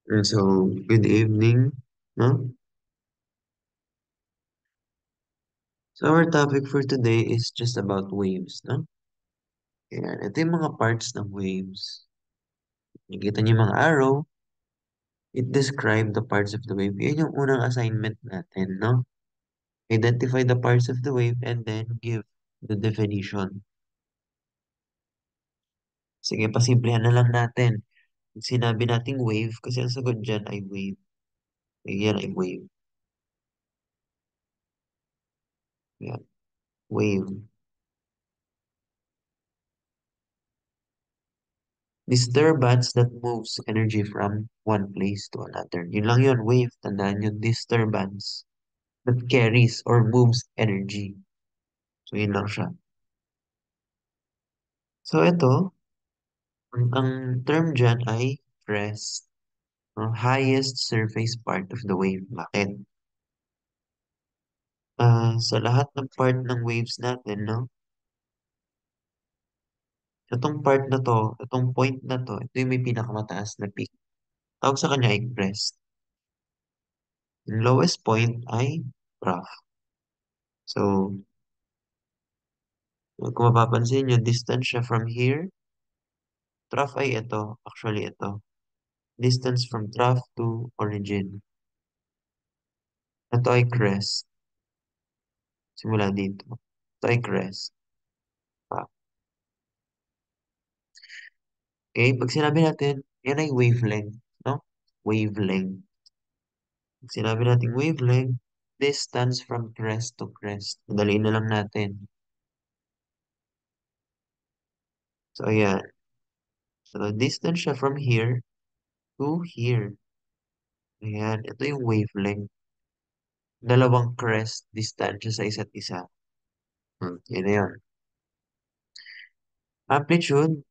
And so, good evening, no? So, our topic for today is just about waves, no? Ayan, ito yung mga parts ng waves. Nakikita niyo yung mga arrow, it describe the parts of the wave. Yan yung unang assignment natin, no? Identify the parts of the wave and then give the definition. Sige, pasimplihan na lang natin. Pag sinabi nating wave, kasi ang sagot dyan ay wave. Yan ay wave. Yan, wave. Disturbance that moves energy from one place to another. Yun lang yun, wave. Tandaan yun, disturbance that carries or moves energy. So, yun lang siya. So, ito, ang term dyan ay crest, no? Highest surface part of the wave. Bakit? Sa lahat ng part ng waves natin, no? Itong part na to, itong point na to, ito yung may pinakamataas na peak. Tawag sa kanya ay crest. Yung lowest point ay trough. So, kung mapapansin nyo, distance siya from here. Trough ay ito. Actually, ito. Distance from trough to origin. Ito ay crest. Simula dito. Ito ay crest. Ah, okay, pag sinabi natin, yan ay wavelength. No? Wavelength. Pag sinabi natin wavelength, distance from crest to crest. Madaliin na lang natin. So, ayan. So, distance siya from here to here. Ayan. Ito yung wavelength. Dalawang crest distansya sa isa't isa. Yun na yun. Amplitude,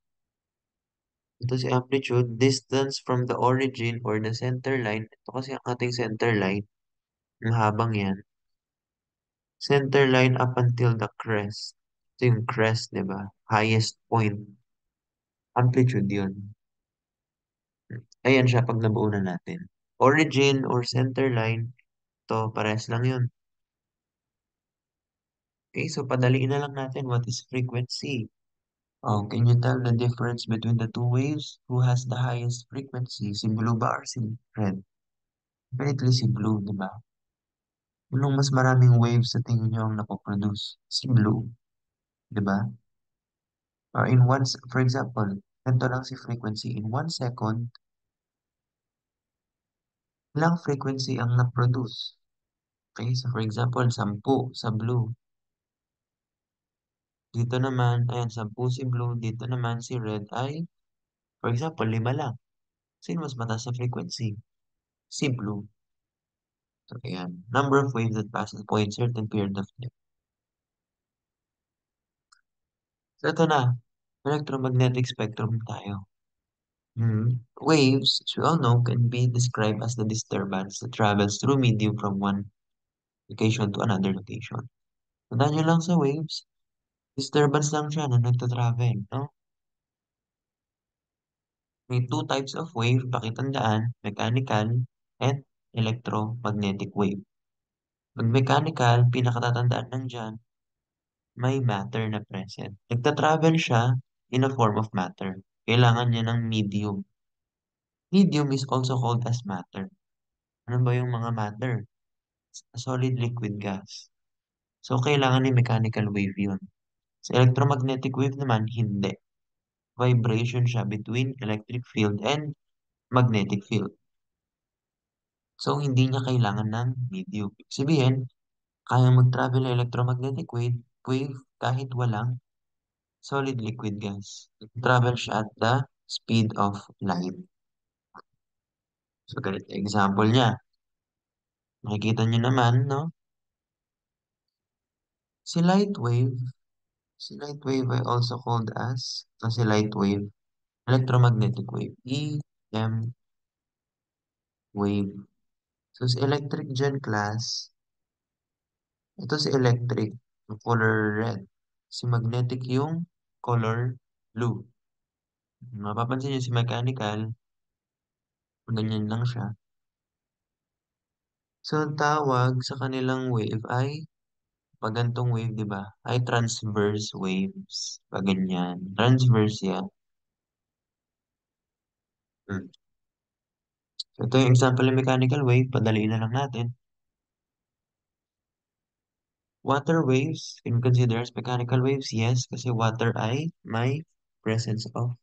ito si amplitude, distance from the origin or the center line. Ito kasi ang ating center line, mahabang yan. Center line up until the crest. Ito yung crest, di ba? Highest point. Amplitude yun. Ayan siya pag nabuo na natin. Origin or center line, to parehas lang yun. Okay, so padaliin na lang natin what is frequency. Oh, can you tell the difference between the two waves? Who has the highest frequency? Si blue ba or si red? Definitely si blue, di ba? Anong mas maraming waves sa tingin nyo ang napoproduce? Si blue, di ba? Or for example, ganito lang si frequency. In 1 second, ilang frequency ang na-produce? Okay, so for example, 10 sa blue. Dito naman, ayan, 10 si blue. Dito naman si red ay, for example, 5 lang. Sino mas mataas sa frequency? Si blue. So, ayan. Number of waves that passes po in certain period of time. So, ito na. Electromagnetic spectrum tayo. Waves, as we all know, can be described as the disturbance that travels through medium from one location to another location. Tandaan nyo lang sa waves, disturbance lang siya na nagtatravel, no? May two types of wave, pakitandaan, mechanical and electromagnetic wave. Pag mechanical, pinakatatandaan lang dyan, may matter na present. Nagtatravel siya in a form of matter. Kailangan niya ng medium. Medium is also called as matter. Ano ba yung mga matter? Solid, liquid, gas. So, kailangan ni mechanical wave yun. Sa electromagnetic wave naman, hindi. Vibration siya between electric field and magnetic field. So, hindi niya kailangan ng medium. Ibig sabihin, kaya mag-travel ang electromagnetic wave kahit walang solid, liquid, gas. Travel siya at the speed of light. So, ganito example niya. Nakikita niyo naman, no? Si light wave, si light wave ay also called as, si light wave, electromagnetic wave, EM wave. So, si electric dyan class, ito si electric, yung color red. Si magnetic yung color blue. Mapapansin niyo si mechanical, ganyan lang siya. So, ang tawag sa kanilang wave ay, pag ganitong wave, di ba, ay transverse waves. Pag ganyan, transverse yan. Hmm. So, ito yung example ng mechanical wave, padaliin na lang natin. Water waves can consider as mechanical waves, yes, kasi water ay may presence of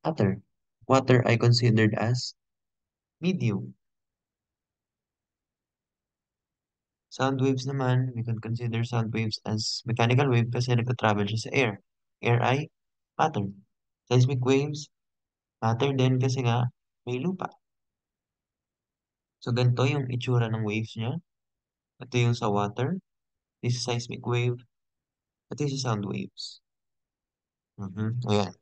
water. Water ay considered as medium. Sound waves naman, we can consider sound waves as mechanical wave kasi nagka-travel siya sa air. Air ay matter. Seismic waves, matter din kasi nga may lupa. So ganito yung itsura ng waves niya. Ito yung sa water, this is seismic wave, ito yung sa sound waves. Ayan.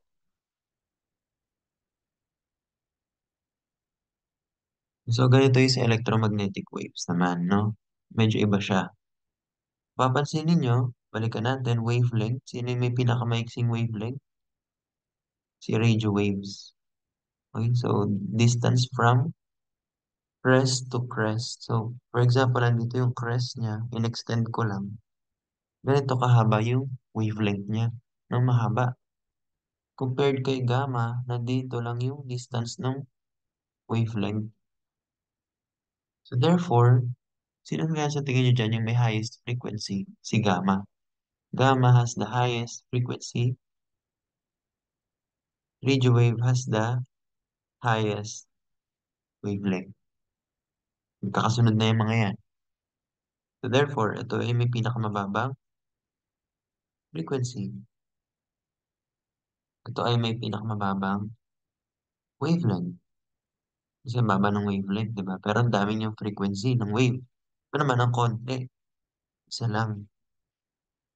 So ganito yung sa electromagnetic waves naman, no? Medyo iba siya. Papansin ninyo, balikan natin, wavelength. Sino yung may pinakamaiksing wavelength? Si radio waves. Okay, so distance from crest to crest. So, for example, nandito yung crest niya, in-extend ko lang. Ganito kahaba yung wavelength niya, ng mahaba. Compared kay gamma, nandito lang yung distance ng wavelength. So, therefore, sino nga sa tingin niyo dyan yung may highest frequency? Si gamma. Gamma has the highest frequency. Radio wave has the highest wavelength. Magkakasunod na yung mga yan. So, therefore, ito ay may pinakamababang frequency. Ito ay may pinakamababang wavelength. Kasi ang baba ng wavelength, di ba? Pero ang dami yung frequency ng wave. Ito naman ang konti. Isa lang.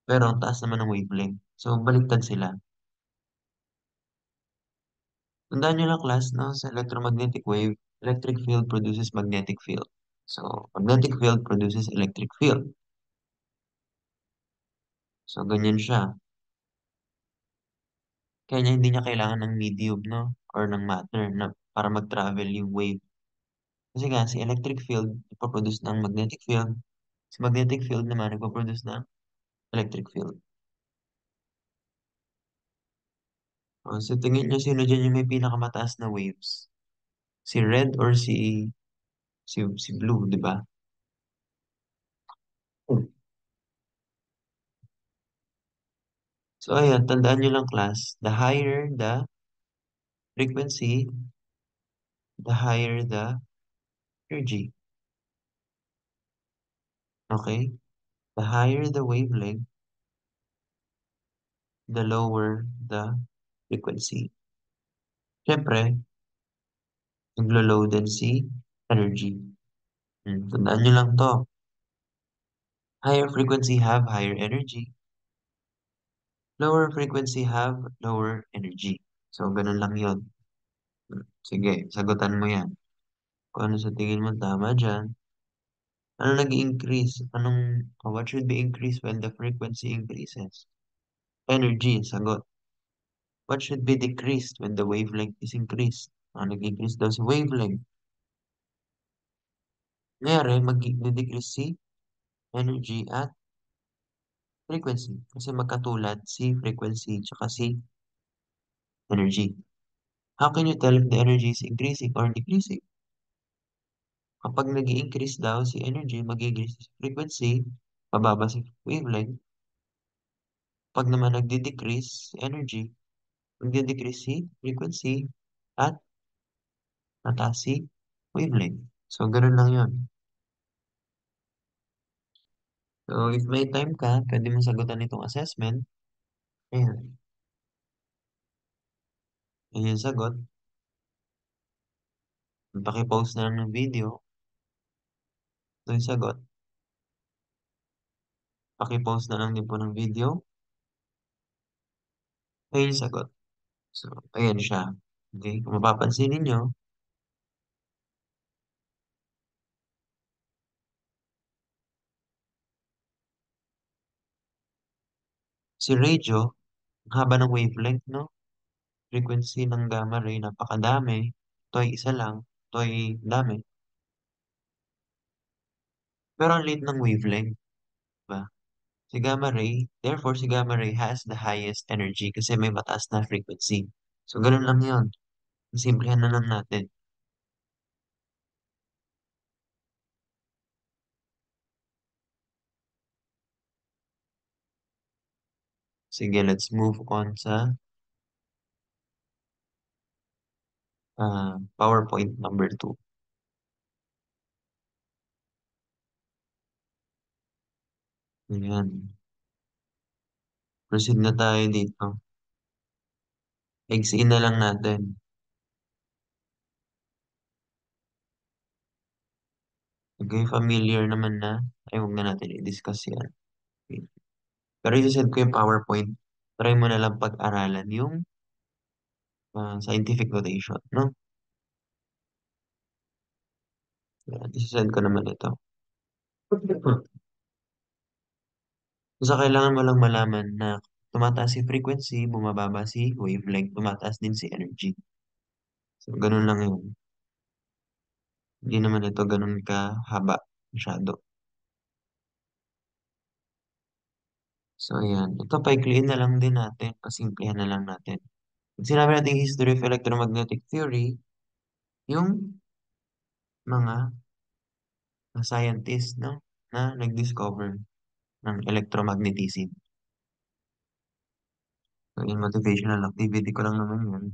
Pero ang taas naman ng wavelength. So, baliktad sila. Tandaan nyo lang class, no? Sa electromagnetic wave, electric field produces magnetic field. So, magnetic field produces electric field. So, ganyan siya. Kaya hindi niya kailangan ng medium, no? Or ng matter na para mag-travel yung wave. Kasi nga, si electric field, ipaproduce ng magnetic field. Si magnetic field naman, nagpaproduce ng electric field. So tingin niyo sino dyan yung may pinakamataas na waves? Si red or si blue, di ba? Hmm. So ayan, tandaan niyo lang class, the higher the frequency, the higher the energy. Okay? The higher the wavelength, the lower the frequency. Siyempre, naglo-low din si energy. Tandaan niyo lang to. Higher frequency have higher energy. Lower frequency have lower energy. So, ganun lang yun. Sige, sagutan mo yan. Kung ano sa tingin mo tama dyan. Ano nag-increase? What should be increased when the frequency increases? Energy, sagot. What should be decreased when the wavelength is increased? Nag-increase daw si wavelength. Ngayon, mag-decrease si energy at frequency. Kasi magkatulad si frequency tsaka si energy. How can you tell if the energy is increasing or decreasing? Kapag nag-increase daw si energy, mag-increase si frequency, mababa si wavelength. Pag naman nagde-decrease si energy, nagde-decrease si frequency at mataas si wavelength. So, ganun lang yun. So, if may time ka, pwede mo sagutan itong assessment. Ayan. Ayan yung sagot. Paki-post na lang ng video. Ito yung sagot. Paki-post na lang din po ng video. Ayan yung sagot. So, ayan siya. Okay? Kung mapapansin ninyo, si radio, ang haba ng wavelength, no? frequency ng gamma ray, napakadami. Ito ay isa lang. Ito ay dami. Pero ang liit ng wavelength, ba? Si gamma ray, therefore si gamma ray has the highest energy kasi may mataas na frequency. So, ganun lang yun. Simplihan na lang natin. Sige, let's move on sa PowerPoint number 2. Ayan. Proceed na tayo dito. Explain na lang natin. Okay, familiar naman na. Ay, huwag na natin i-discuss yan. Okay. Pero i-send ko yung PowerPoint. Try mo na lang pag-aralan yung scientific notation, no? Yan, i-send ko naman ito. Basta kailangan mo lang malaman na tumataas si frequency, bumababa si wavelength, tumataas din si energy. So, ganun lang yun. Hindi naman ito ganun kahaba masyado. So, ayan. Ito, paikliin na lang din natin. Pasimplihan na lang natin. Pag sinabi natin history of electromagnetic theory, yung mga scientist, no, na nag-discover ng electromagnetism. So, yung motivational activity ko lang naman yun.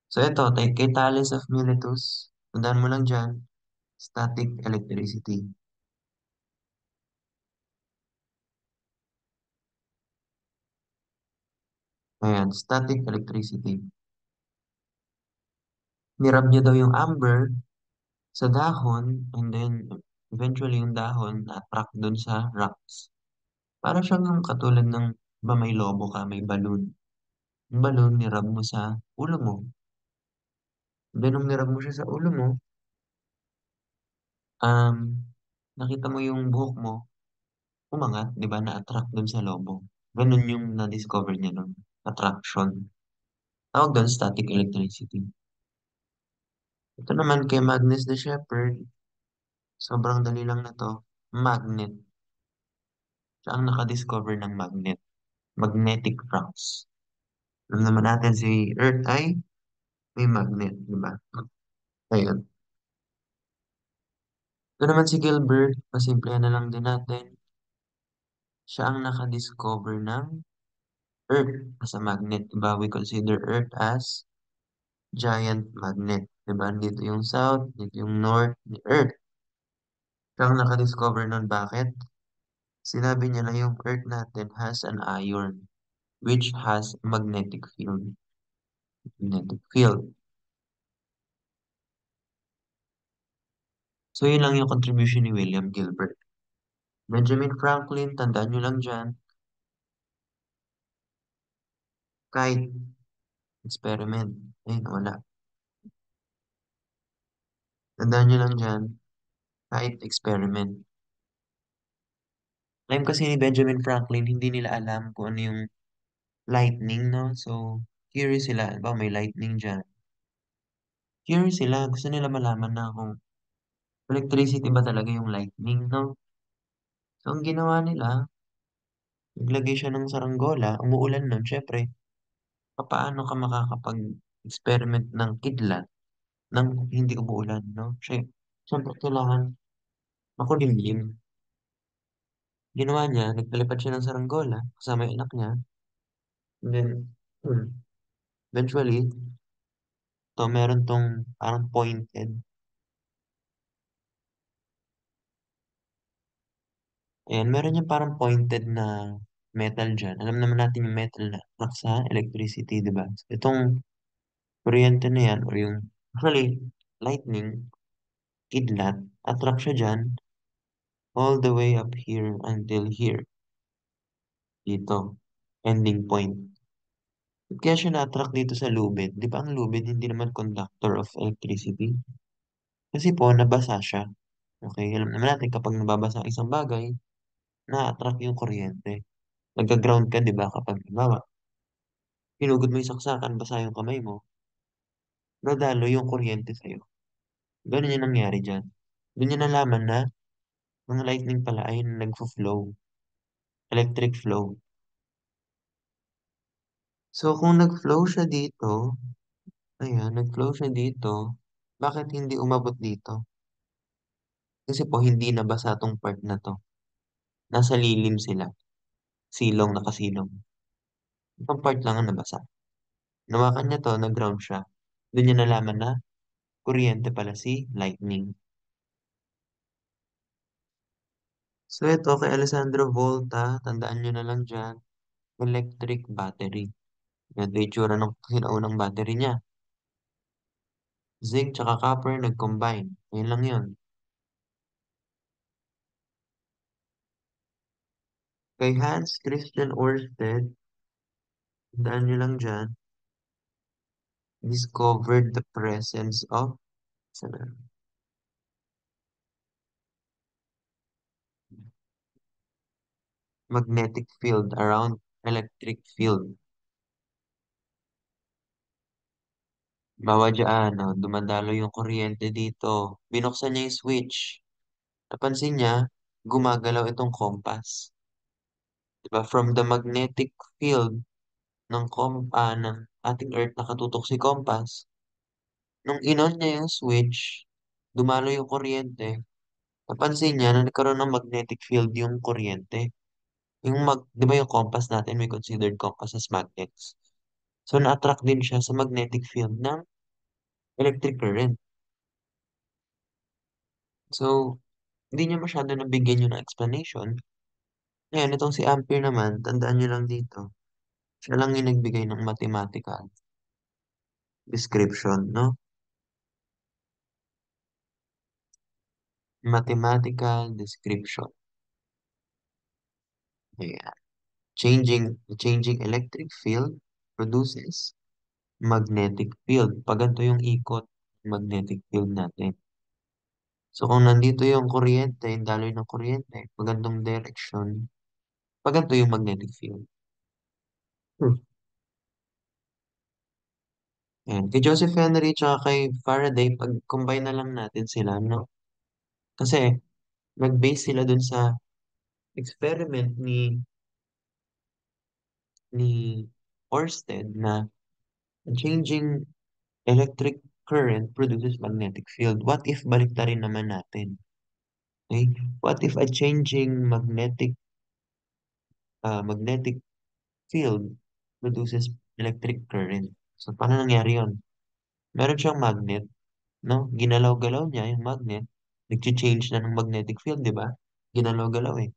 So, ito, kay Thales of Miletus, tandaan mo lang dyan, static electricity. Ayan, static electricity. Nirab niya daw yung amber sa dahon, and then eventually yung dahon na-attract dun sa rocks. Para siyang yung katulad ng, ba may lobo ka, may balloon. Yung balloon, nirab mo sa ulo mo. Then, nung nirab mo siya sa ulo mo, um, nakita mo yung buhok mo, umangat, di ba, na-attract dun sa lobo. Ganun yung na-discover niya nun. Attraction. Tawag doon static electricity. Ito naman kay Magnus de Shepherd, sobrang dali lang na to. Magnet. Siya ang nakadiscover ng magnet. Magnetic flux. Alam naman natin si Earth ay may magnet, di ba? Ayun. Ito naman si Gilbert, pasimplihan na lang din natin. Siya ang nakadiscover ng Earth as a magnet. Diba? We consider Earth as giant magnet. Diba? Dito yung south, dito yung north, ni Earth. Siya ang nakadiscover nun. Bakit? Sinabi niya na yung Earth natin has an iron which has magnetic field. Magnetic field. So, yun lang yung contribution ni William Gilbert. Benjamin Franklin, tandaan nyo lang dyan, kite experiment. Ayun, wala. Tandaan nyo lang dyan, kite experiment. Time kasi ni Benjamin Franklin, hindi nila alam kung ano yung lightning, no? So, curious sila. Ba, may lightning dyan. Curious sila. Gusto nila malaman na kung electricity ba talaga yung lightning, no? So, ang ginawa nila, naglagay siya ng saranggola, umuulan nun, syempre, paano ka makakapag-experiment ng kidlat nang hindi umuulan, no? Syempre, kailangan makulimlim. Ginawa niya, nagpalipad siya ng saranggola kasama yung anak niya. And then, eventually, meron tong parang pointed. Ayan, meron yung parang pointed na metal dyan. Alam naman natin yung metal na attract sa electricity, di ba? So, itong kuryente na yan, or yung, actually, lightning, kidlat, attract siya dyan, all the way up here until here, dito, ending point. Kaya siya na-attract dito sa lubid. Di ba ang lubid hindi naman conductor of electricity? Kasi po, nabasa siya. Okay, alam naman natin kapag nababasa ang isang bagay, na-attract yung kuryente. Nagka-ground ka, di ba, kapag, halimbawa, hinugod mo yung saksakan, basa yung kamay mo, nadalo yung kuryente sa'yo. Ganun yung nangyari dyan. Doon niya nalaman na ang lightning pala ay nagfo-flow, electric flow. So kung nag-flow siya dito, ayan, nag-flow siya dito, bakit hindi umabot dito? Kasi po hindi nabasa tong part na to. Nasa lilim sila. Silong, nakasilong. Itong part lang ang nabasa. Nawakan niya to, nag-ground siya. Doon niya nalaman na kuryente pala si lightning. So ito kay Alessandro Volta, tandaan nyo na lang dyan, electric battery. Ganito yung itsura ng sinaunang battery niya. Zinc tsaka copper nag-combine. Ayun lang yun. Kay Hans Christian Ørsted, tandaan nyo lang dyan, discovered the presence of sana, magnetic field around electric field. Bawa dyan, no, dumadalo yung kuryente dito. Binuksan niya yung switch. Napansin niya, gumagalaw itong compass. Diba? From the magnetic field ng ating Earth nakatutok si compass. Nung inon niya yung switch, dumalo yung kuryente. Napansin niya na nagkaroon ng magnetic field yung kuryente. Di ba yung compass natin, may considered compass as magnets. So, na-attract din siya sa magnetic field ng electric current. So, hindi niya masyado nabigyan yun ng explanation. Ngayon, itong si Ampere naman, tandaan niyo lang dito, siya lang yung nagbigay ng mathematical description, no? Mathematical description. Ayan. Changing electric field produces magnetic field. Pag ganito yung ikot, magnetic field natin. So, kung nandito yung kuryente, yung daloy ng kuryente, pag ganitong direction, pag ganito yung magnetic field. Hmm. Ayan. Kay Joseph Henry tsaka kay Faraday, pag-combine na lang natin sila, no? Kasi, nag-base sila dun sa experiment ni Ørsted na changing electric current produces magnetic field. What if baliktarin naman natin? Okay? What if a changing magnetic field produces electric current? So, paano nangyari yun? Meron siyang magnet, no? Ginalaw-galaw niya yung magnet. Nag-change na ng magnetic field, di ba? Ginalaw-galaw eh.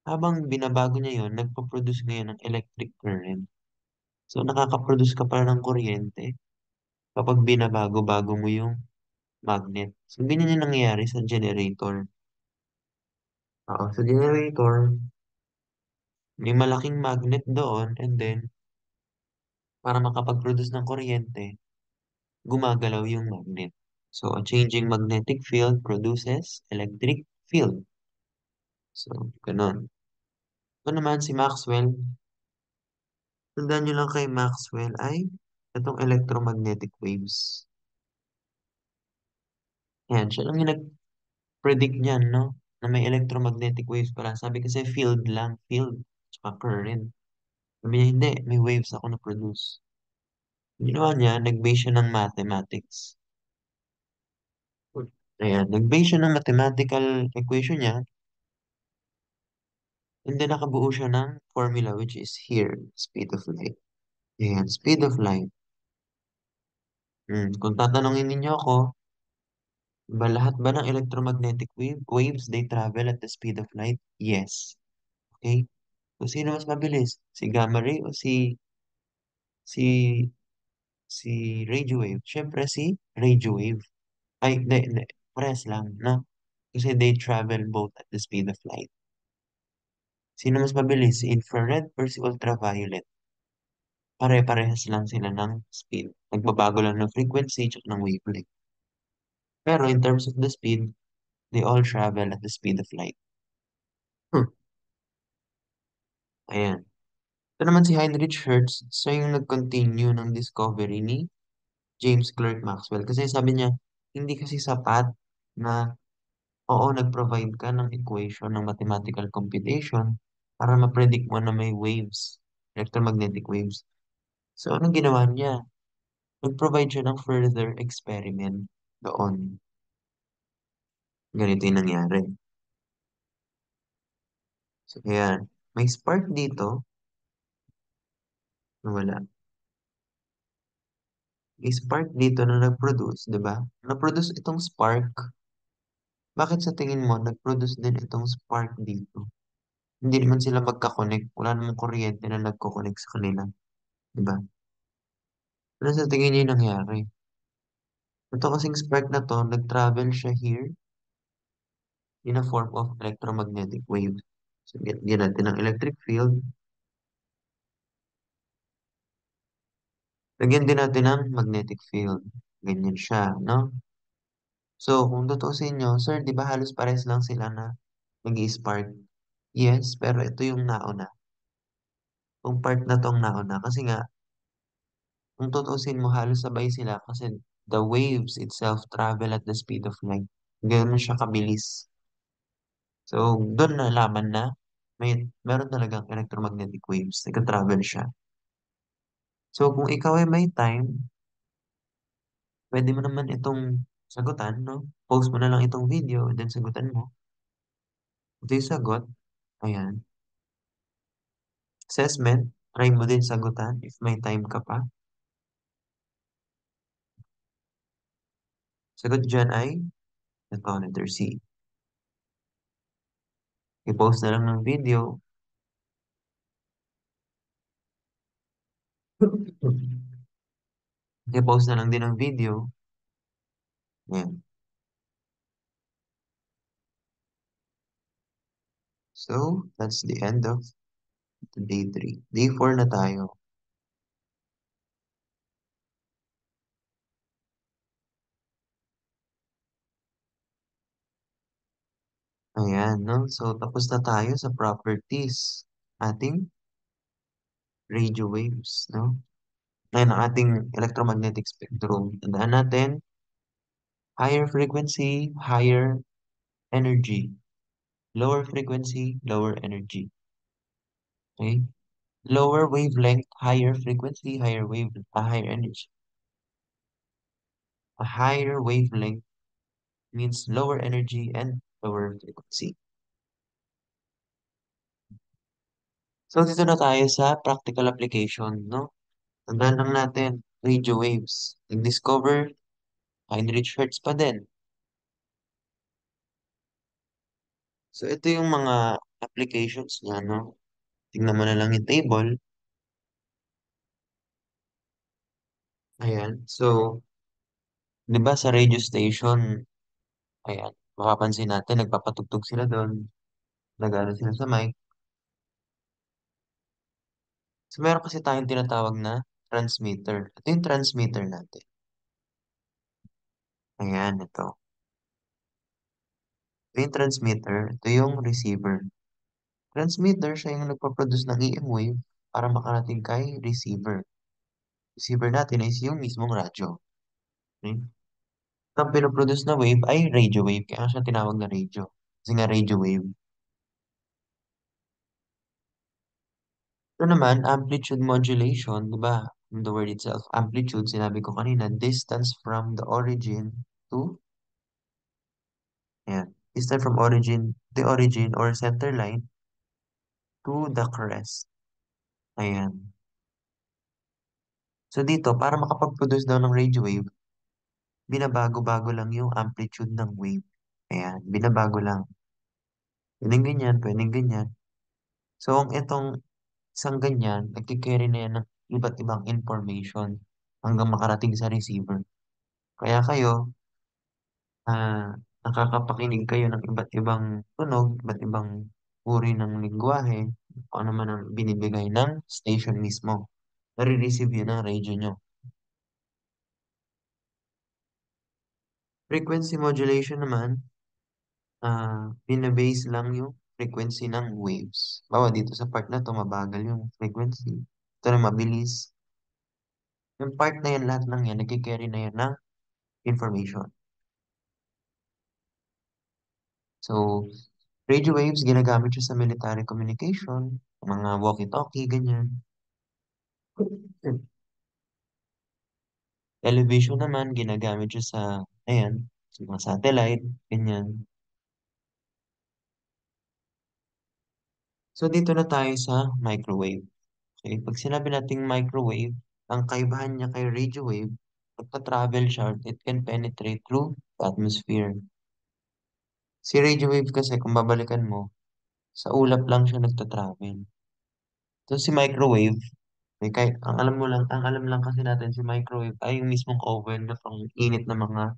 Habang binabago niya yun, nagpo-produce ngayon ng electric current. So, nakaka-produce ka pa ng kuryente kapag binabago-bago mo yung magnet. So, ganyan yung nangyayari sa generator. Oo, sa generator, may malaking magnet doon and then, para makapag-produce ng kuryente, gumagalaw yung magnet. So, a changing magnetic field produces electric field. So, ganun. Ito naman si Maxwell. Tandaan nyo lang kay Maxwell ay itong electromagnetic waves. Yan, siya lang yung nag-predict niyan, no? Na may electromagnetic waves pala. Sabi kasi field lang, field, tsaka current. Sabi niya, hindi, may waves ako na-produce. Ginawa niya, nag-base siya ng mathematics. Ayan, nag-base siya ng mathematical equation niya, and then nakabuo siya ng formula which is here, speed of light. Ayan, speed of light. Kung tatanungin ninyo ako, lahat ba ng electromagnetic waves, they travel at the speed of light? Yes. Okay? So, sino mas mabilis? Si gamma ray o si, si radio wave? Siyempre si radio wave. Ay, hindi, hindi. Parehas lang, no? Kasi they travel both at the speed of light. Sino mas mabilis? Si infrared or si ultraviolet? Pare-parehas lang sila ng speed. Nagbabago lang ng frequency at ng wavelength. Pero in terms of the speed, they all travel at the speed of light. Hmm. Ayan. Ito naman si Heinrich Hertz, siya yung nag-continue ng discovery ni James Clerk Maxwell. Kasi sabi niya, hindi kasi sapat na, oo, nag-provide ka ng equation ng mathematical computation para ma-predict mo na may waves, electromagnetic waves. So, anong ginawa niya? Nag-provide siya ng further experiment doon. Ganito yung nangyari. So, ayan. May spark dito na wala. May spark dito na nag-produce, di ba? Nag-produce itong spark. Bakit sa tingin mo, nag-produce din itong spark dito? Hindi naman sila magka-connect. Wala namang kuryente na nagko-connect sa kanila. Di ba? Ano sa tingin niyo yung nangyari? Ito kasing spark na to, nag-travel siya here in a form of electromagnetic wave. So, yan natin ng electric field. Lagyan din natin ng magnetic field. Ganyan siya, no? So, kung tutuusin nyo, sir, di ba halos pares lang sila na nag-spark? Yes, pero ito yung nauna. Yung part na tong nauna. Kasi nga, kung tutuusin mo, halos sabay sila kasi the waves itself travel at the speed of light. Ganun siya kabilis. So, doon nalaman na meron talagang electromagnetic waves. Nag-travel siya. So, kung ikaw ay may time, pwede mo naman itong sagutan, no? Post mo na lang itong video, and then sagutan mo. Ito yung sagot. Ayan. Assessment. Try mo din sagutan if may time ka pa. Sagot dyan ay, ito, letter C. I-post na lang ng video. I-post na lang din ng video. Ayan. So, that's the end of the day 3. Day 4 na tayo. Ayan, no? So, tapos na tayo sa properties ating radio waves, no? Ngayon, ang ating electromagnetic spectrum. Tandaan natin, higher frequency, higher energy. Lower frequency, lower energy. Okay? Lower wavelength, higher frequency, higher energy. A higher wavelength means lower energy and lower frequency. So, dito na tayo sa practical application, no? Tandaan lang natin, radio waves. Nag-discover, Heinrich Hertz pa din. So, ito yung mga applications niya, no? Tingnan mo na lang yung table. Ayan. So, di ba sa radio station, ayan, mapapansin natin, nagpapatugtog sila doon. Nagano sila sa mic. So, meron kasi tayong tinatawag na transmitter. Ito yung transmitter natin. Ayan, ito. Ito yung transmitter. Ito yung receiver. Transmitter, siya yung nagpaproduce ng EM wave para makarating kay receiver. Receiver natin is yung mismong radyo. Okay? Ang pinoproduce na wave ay radio wave. Kaya siya tinawag na radio. Kasi nga radio wave. Ito naman, amplitude modulation, di ba? From the word itself, amplitude, sinabi ko kanina, distance from the origin to, ayan, distance from the origin or center line to the crest. Ayan. So dito, para makapag-produce daw ng radio wave, binabago-bago lang yung amplitude ng wave. Ayan, binabago lang. Pwedeng ganyan, pwedeng ganyan. So, ang itong isang ganyan, nagkikerry na yan ng iba't ibang information hanggang makarating sa receiver. Kaya kayo, ah, nakakapakinig kayo ng iba't ibang tunog, iba't ibang uri ng lingwahe, kung ano man ang binibigay ng station mismo. Nare-receive yun ng radio nyo. Frequency modulation naman, binabase lang yung frequency ng waves. Bawa dito sa part na to, mabagal yung frequency. Ito na mabilis. Yung part na yan, lahat ng yan, nagkikerry na yan ng information. So, radio waves, ginagamit siya sa military communication, mga walkie-talkie, ganyan. Television naman, ginagamit siya sa, ayan, sa mga satellite, ganyan. So, dito na tayo sa microwave. Okay, pag sinabi nating microwave, ang kaibahan niya kay radio wave, pagka-travel siya, it can penetrate through the atmosphere. Si radio wave kasi, kung babalikan mo, sa ulap lang siya nagta-travel. So, si microwave, may kahit, ang alam lang kasi natin si microwave ay yung mismong oven na pang init na mga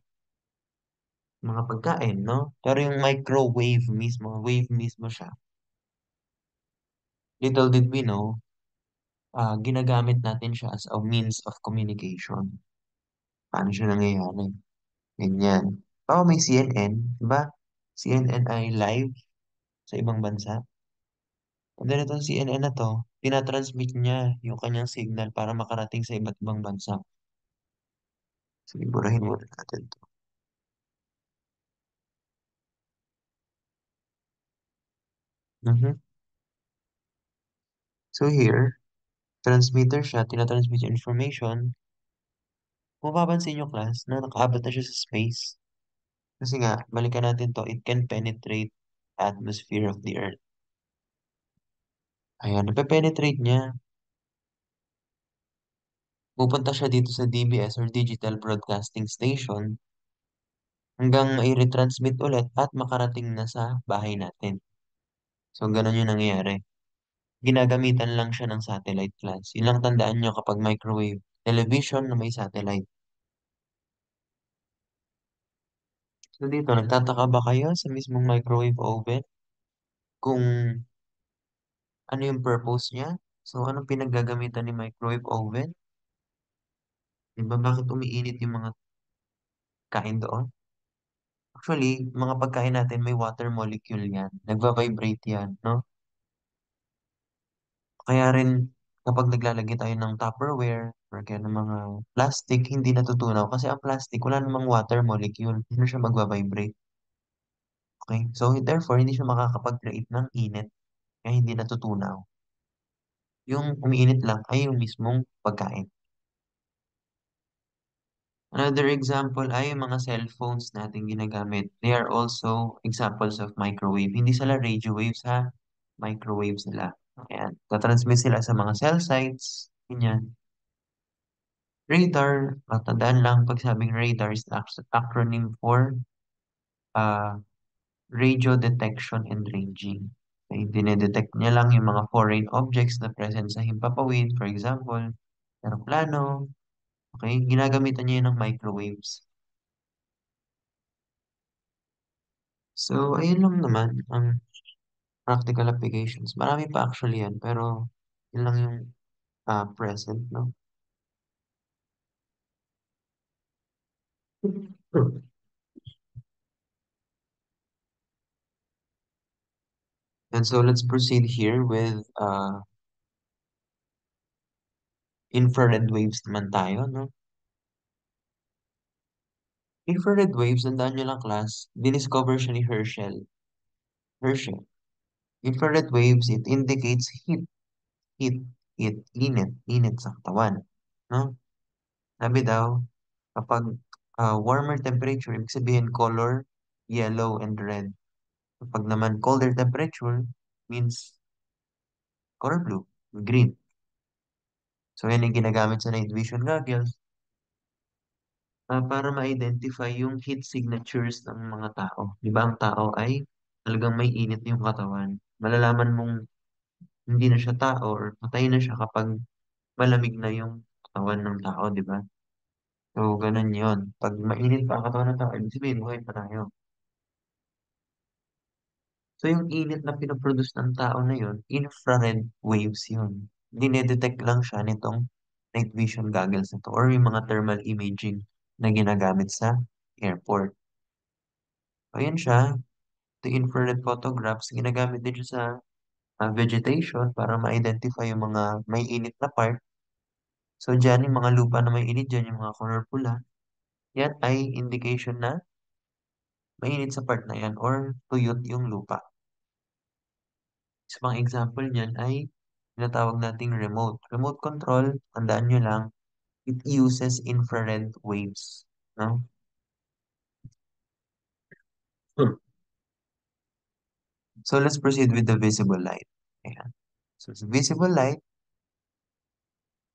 pagkain, no? Pero yung microwave mismo, wave mismo siya. Little did we know, ginagamit natin siya as a means of communication. Paano siya nangyayari? Ganyan. Oo, may CNN, di ba? CNN ay live sa ibang bansa. And then itong CNN na to, tinatransmit niya yung kanyang signal para makarating sa iba't ibang bansa. Sige, burahin muna natin to. Mhm. So here, transmitter siya, tinatransmit yung information. Kung mapapansin nyo class, na nakaabot na siya sa space. Kasi nga, balikan natin to, it can penetrate atmosphere of the Earth. Ayan, nape-penetrate niya. Pupunta siya dito sa DBS or Digital Broadcasting Station hanggang mai-retransmit ulit at makarating na sa bahay natin. So, ganun yung nangyayari. Ginagamitan lang siya ng satellite class. Yun lang tandaan nyo kapag microwave television na may satellite. So, dito, nagtataka ba kayo sa mismong microwave oven kung ano yung purpose niya? So, anong pinaggagamitan ni microwave oven? Diba bakit umiinit yung mga kain doon? Actually, mga pagkain natin may water molecule yan. Nagva-vibrate yan, no? Kaya rin, kapag naglalagay tayo ng Tupperware or kaya ng mga plastic, hindi natutunaw. Kasi ang plastic, wala namang water molecule. Hindi siya magva-vibrate. Okay? So, therefore, hindi siya makakapag-create ng init. Kaya hindi natutunaw. Yung umiinit lang ay yung mismong pagkain. Another example ay yung mga cellphones natin ginagamit. They are also examples of microwave. Hindi sila radio waves ha, microwave sila. Ayan. Tatransmit sila sa mga cell sites. Ganyan. Radar, tandaan lang pag sabing radar is the acronym for uh, radio detection and ranging. Okay, dinedetect niya lang yung mga foreign objects na present sa himpapawid, for example, aeroplano. Okay, ginagamitan niya yun ng microwaves. So, ayun lang naman ang practical applications. Marami pa actually yan, pero yun lang yung present, no? And so let's proceed here with infrared waves naman tayo, no? Infrared waves, tandaan nyo lang class, diniscover siya ni Herschel. Herschel. Infrared waves, it indicates heat, init sa katawan, no? Sabi daw, kapag warmer temperature, ibig sabihin color, yellow and red. Kapag naman colder temperature, means color blue, green. So, yan yung ginagamit sa night vision goggles para ma-identify yung heat signatures ng mga tao. Di ba ang tao ay talagang may init yung katawan. Malalaman mong hindi na siya tao or patay na siya kapag malamig na yung katawan ng tao, di ba? So, ganun yun. Pag mainit pa ang katawan ng tao, ibig sabihin, buhay pa tayo. So, yung init na pinoproduce ng tao na yun, infrared waves yun. Dinedetect lang siya nitong night vision goggles na to or yung mga thermal imaging na ginagamit sa airport. Ayan siya. The infrared photographs, ginagamit din siya sa vegetation para ma-identify yung mga may init na part. So, dyan, yung mga lupa na may init dyan, yung mga color pula, yan ay indication na mainit sa part na yan or tuyot yung lupa. Isa pang example niyan ay tinatawag nating remote. Remote control, tandaan nyo lang, it uses infrared waves. No? Hmm. So let's proceed with the visible light. Ayan. So sa visible light,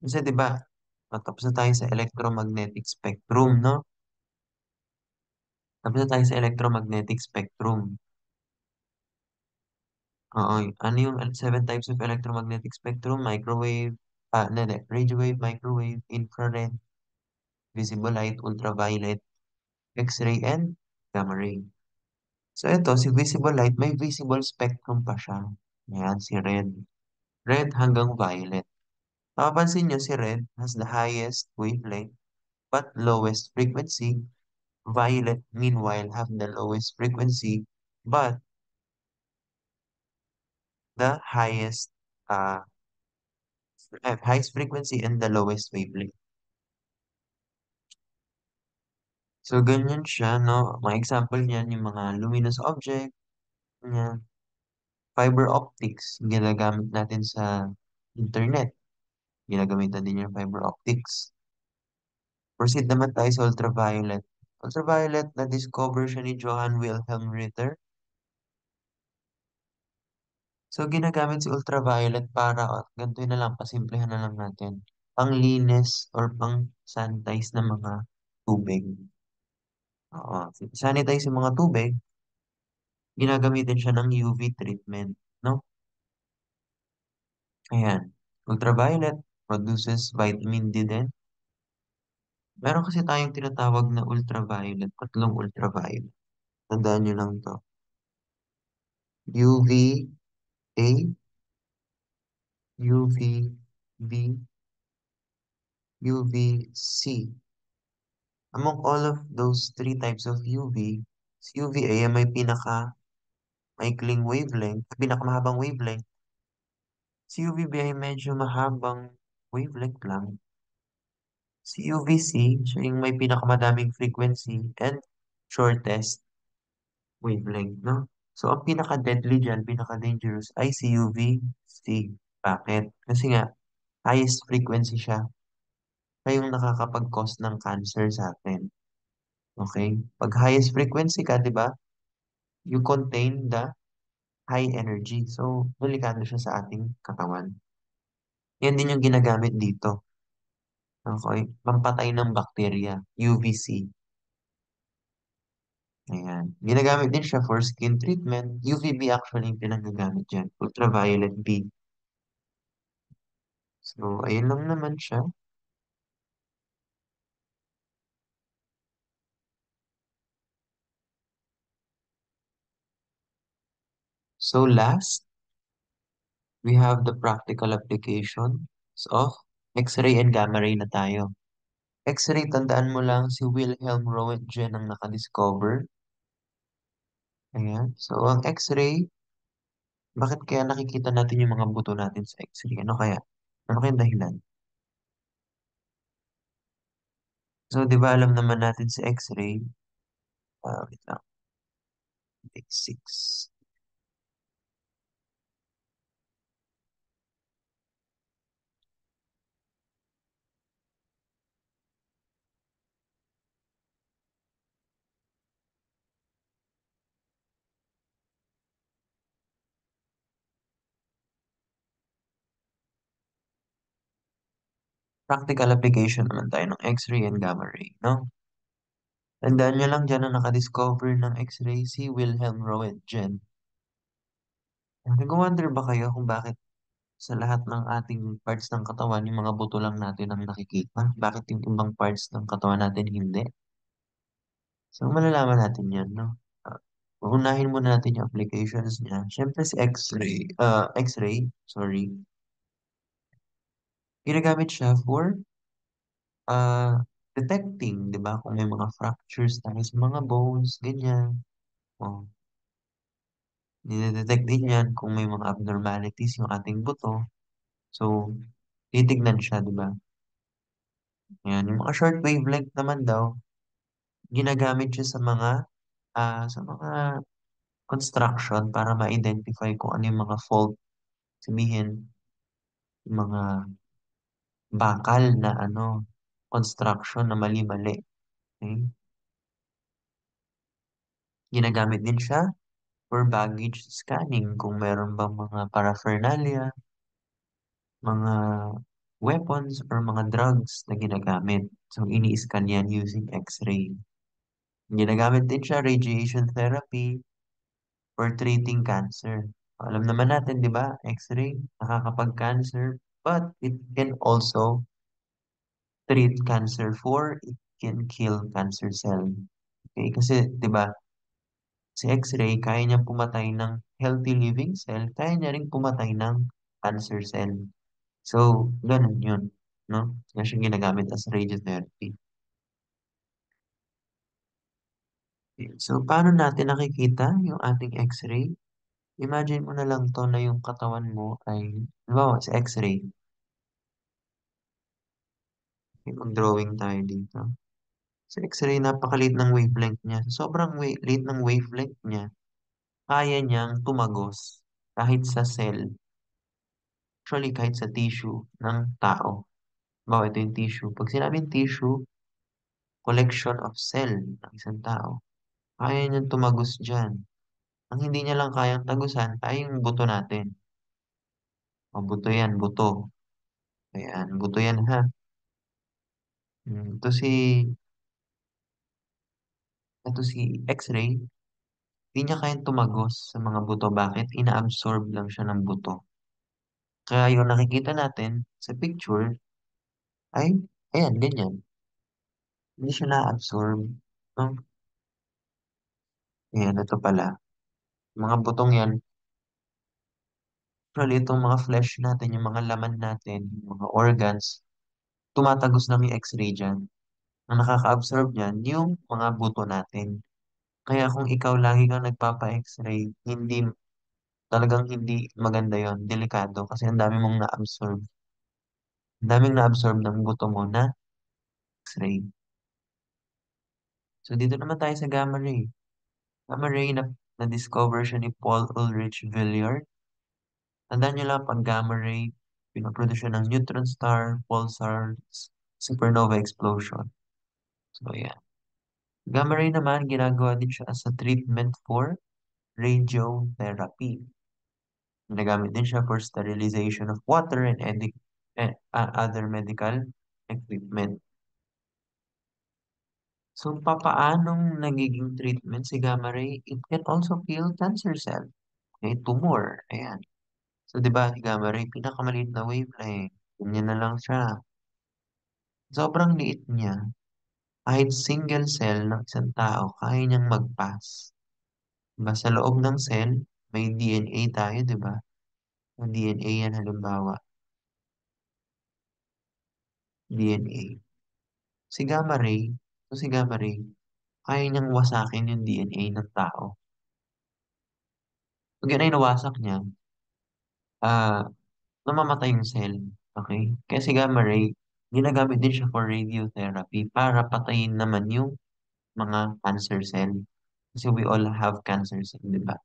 kasi di ba, tapos na tayo sa electromagnetic spectrum, no? Tapos na tayo sa electromagnetic spectrum. Oo, ano yung seven types of electromagnetic spectrum? Microwave, hindi, radio wave, microwave, infrared, visible light, ultraviolet, X-ray, and gamma ray. So ito, si visible light, may visible spectrum pa siya. Ayan, si red. Red hanggang violet. Mapapansin nyo, si red has the highest wavelength but lowest frequency. Violet, meanwhile, have the lowest frequency but the highest frequency and the lowest wavelength. So, ganyan siya, no? Mga example niyan, yung mga luminous object, yan. Fiber optics, ginagamit natin sa internet. Ginagamitan din yung fiber optics. Proceed naman tayo sa ultraviolet. Ultraviolet, na-discover siya ni Johann Wilhelm Ritter. So, ginagamit si ultraviolet para, ganito na lang, pasimplehan na lang natin. Panglinis or pang sanitize ng mga tubig. Oo. Sanitize yung mga tubig, ginagamitin siya ng UV treatment. No? Ayan. Ultraviolet produces vitamin D din. Meron kasi tayong tinatawag na ultraviolet, tatlong ultraviolet. Tandaan nyo lang to. UVA, UVB, UVC. Among all of those three types of UV, si UVA ay may maikling wavelength, pinakamahabang wavelength. Si UVB ay medyo mahabang wavelength lang. Si UVC, siya yung may pinakamadaming frequency and shortest wavelength, no? So, ang pinaka-deadly dyan, pinaka-dangerous ay si UVC. Bakit? Kasi nga, highest frequency siya. Siya yung nakakapag-cause ng cancer sa atin. Okay? Pag highest frequency ka, di ba? You contain the high energy. So, delikado siya sa ating katawan. Yan din yung ginagamit dito. Okay? Pampatay ng bakterya. UVC. Ayan. Ginagamit din siya for skin treatment. UVB actually yung pinagagamit dyan. Ultraviolet B. So, ayun lang naman siya. So, last, we have the practical applications of X-ray and gamma ray na tayo. X-ray, tandaan mo lang si Wilhelm Röntgen ang nakadiscover. Ayan. So, ang X-ray, bakit kaya nakikita natin yung mga buto natin sa X-ray? Ano kaya? Ano kaya yung dahilan? So, di ba alam naman natin sa X-ray, wait lang, basics. Practical application naman tayo ng X-ray and gamma ray, no? Tandaan nyo lang dyan na nakadiscover ng X-ray si Wilhelm Röntgen. Nag-wonder ba kayo kung bakit sa lahat ng ating parts ng katawan, yung mga buto lang natin ang nakikita? Bakit yung ibang parts ng katawan natin hindi? So, malalaman natin yan, no? Uh, Unahin muna natin yung applications niya. Siyempre si X-ray, sorry, ginagamit siya for uh, detecting, di ba? Kung may mga fractures tayo sa mga bones, ganyan. Oh. Dinedetect din yan kung may mga abnormalities yung ating buto. So, titignan siya, di ba? Yan, yung mga short wavelength naman daw, ginagamit siya sa mga construction para ma-identify kung ano yung mga fault, sabihin, yung mga bakal na construction na mali-mali. Okay? Ginagamit din siya for baggage scanning kung meron bang mga paraphernalia, mga weapons, or mga drugs na ginagamit. So, ini-scan yan using X-ray. Ginagamit din siya radiation therapy for treating cancer. Alam naman natin, di ba? X-ray, nakakapag-cancer, but it can also treat cancer for it can kill cancer cell. Okay, kasi 'di ba, si X-ray kaya niyang pumatay ng healthy living cell, kaya niya ring pumatay ng cancer cell. So, ganun 'yun, no? Kaya siya ginagamit as radiotherapy. Okay, so, paano natin nakikita yung ating X-ray? Imagine mo na lang to na yung katawan mo ay, halimbawa, sa X-ray, okay, mag-drawing tayo dito. Sa X-ray, napakaliit ng wavelength niya. Sobrang liit ng wavelength niya, kaya niyang tumagos kahit sa cell, actually kahit sa tissue ng tao. Bawa ito yung tissue. Pag sinabing tissue, collection of cell ng isang tao, kaya niyang tumagos dyan. Ang hindi niya lang kayang tagusan ay yung buto natin. O buto yan, buto. Ayan, buto yan ha. Ito si X-ray, hindi niya kayang tumagos sa mga buto. Bakit? Ina-absorb lang siya ng buto. Kaya yung nakikita natin sa picture ay, ayan, ganyan. Hindi siya na-absorb. No? Ayan, ito pala. Mga butong yan, actually, itong mga flesh natin, yung mga laman natin, yung mga organs, tumatagos lang yung X-ray dyan. Ang nakaka-absorb niyan, yung mga buto natin. Kaya kung ikaw lagi kang nagpapa-X-ray, talagang hindi maganda yon, delikado, kasi ang dami mong na-absorb. Ang daming na-absorb ng buto mo na X-ray. So, dito naman tayo sa gamma ray. Gamma ray na-discover siya ni Paul Ulrich Villard. Tandaan nyo lang, pag gamma ray, pinoproduce siya ng neutron star, pulsar, supernova explosion. So, yeah. Gamma ray naman, ginagawa din siya as a treatment for radiotherapy. Ginagamit din siya for sterilization of water and other medical equipment. So, papaanong nagiging treatment si gamma ray? It can also kill cancer cell. Okay, tumor. Ayan. So, di ba, gamma ray, pinakamaliit na wavelength. Ganyan na lang siya. Sobrang liit niya. Kahit single cell ng isang tao, kaya niyang mag-pass. Diba, sa loob ng cell, may DNA tayo, di ba? Ang DNA yan, halimbawa, DNA. Si gamma ray, kaya niyang wasakin yung DNA ng tao. Pag yan ay nawasak niya, ah, namamatay yung cell. Okay? Kaya si gamma ray, ginagamit din siya for radiotherapy para patayin naman yung mga cancer cell. Kasi we all have cancer cell, di ba?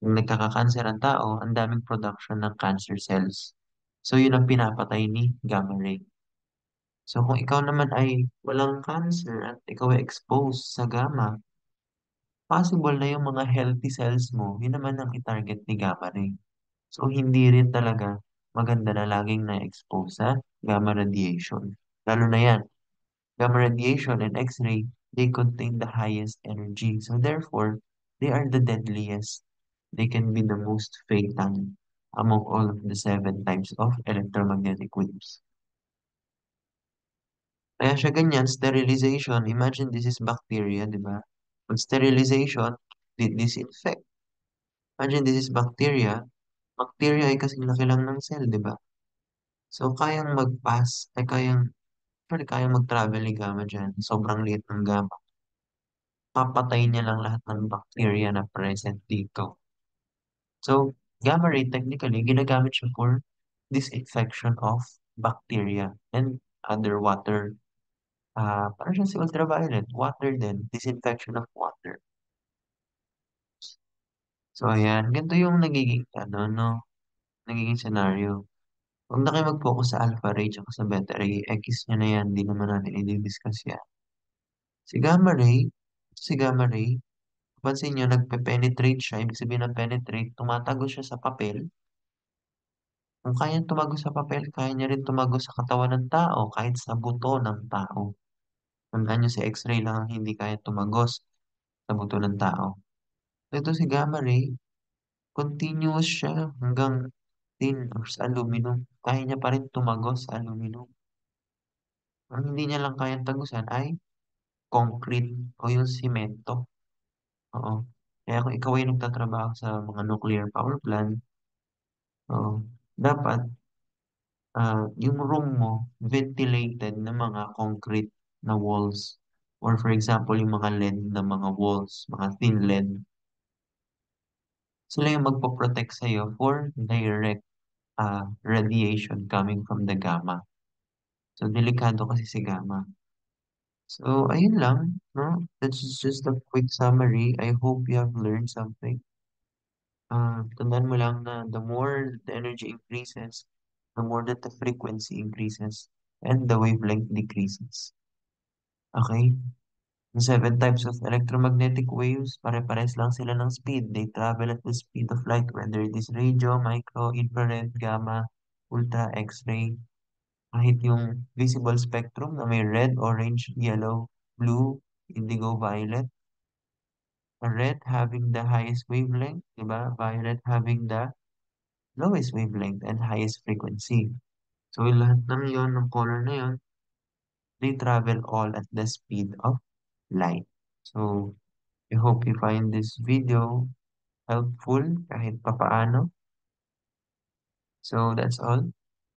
Kung nagkaka-cancer ang tao, ang daming production ng cancer cells. So, yun ang pinapatay ni gamma ray. So, kung ikaw naman ay walang cancer at ikaw ay exposed sa gamma, possible na yung mga healthy cells mo, yun naman ang i-target ni gamma ray. So, hindi rin talaga maganda na laging na-expose sa gamma radiation. Lalo na yan, gamma radiation and X-ray, they contain the highest energy. So, therefore, they are the deadliest. They can be the most fatal among all of the seven types of electromagnetic waves. Kaya siya ganyan, sterilization. Imagine this is bacteria, di ba? Pag sterilization, disinfect. Imagine this is bacteria. Bacteria ay kasing laki lang ng cell, di ba? So, kayang mag-pass, actually, kayang mag-travel yung gamma dyan. Sobrang liit ng gamma. Papatay niya lang lahat ng bacteria na present dito. So, gamma ray technically, ginagamit siya for disinfection of bacteria and other water. Parang siya si ultraviolet, water din, disinfection of water. So, ayan, ganito yung nagiging, ano, no, nagiging scenario. Huwag na kayo mag-focus sa alpha ray tsaka sa beta ray. X nyo na yan, di naman natin i-discuss yan. Si gamma ray, si gamma ray, pansin nyo, nagpe-penetrate siya. Ibig sabihin ng penetrate, tumatago siya sa papel. Kung kaya tumago sa papel, kaya niya rin tumago sa katawan ng tao, kahit sa buto ng tao. Tandaan nyo si X-ray lang ang hindi kaya tumagos sa buto ng tao. Ito si gamma ray, continuous siya hanggang tin or sa aluminum. Kaya niya pa rin tumagos sa aluminum. Ang hindi niya lang kayang tagusan ay concrete o yung simento. Oo. Kaya kung ikaw ay nagtatrabaho sa mga nuclear power plant, oo, dapat yung room mo ventilated na mga concrete na walls. Or for example, yung mga lead na mga walls, mga thin lead. Sila yung magpo-protect sa'yo for direct radiation coming from the gamma. So, delikado kasi si gamma. So, ayun lang, no? That's just a quick summary. I hope you have learned something. Tandaan mo lang na the more the energy increases, the more that the frequency increases and the wavelength decreases. Okay? The seven types of electromagnetic waves, pare-pares lang sila ng speed. They travel at the speed of light, whether it is radio, micro, infrared, gamma, ultra, X-ray. Kahit yung visible spectrum na may red, orange, yellow, blue, indigo, violet. A red having the highest wavelength, diba? Violet having the lowest wavelength and highest frequency. So, lahat ng yon, ng color na yon, they travel all at the speed of light. So, I hope you find this video helpful kahit papaano. So, that's all.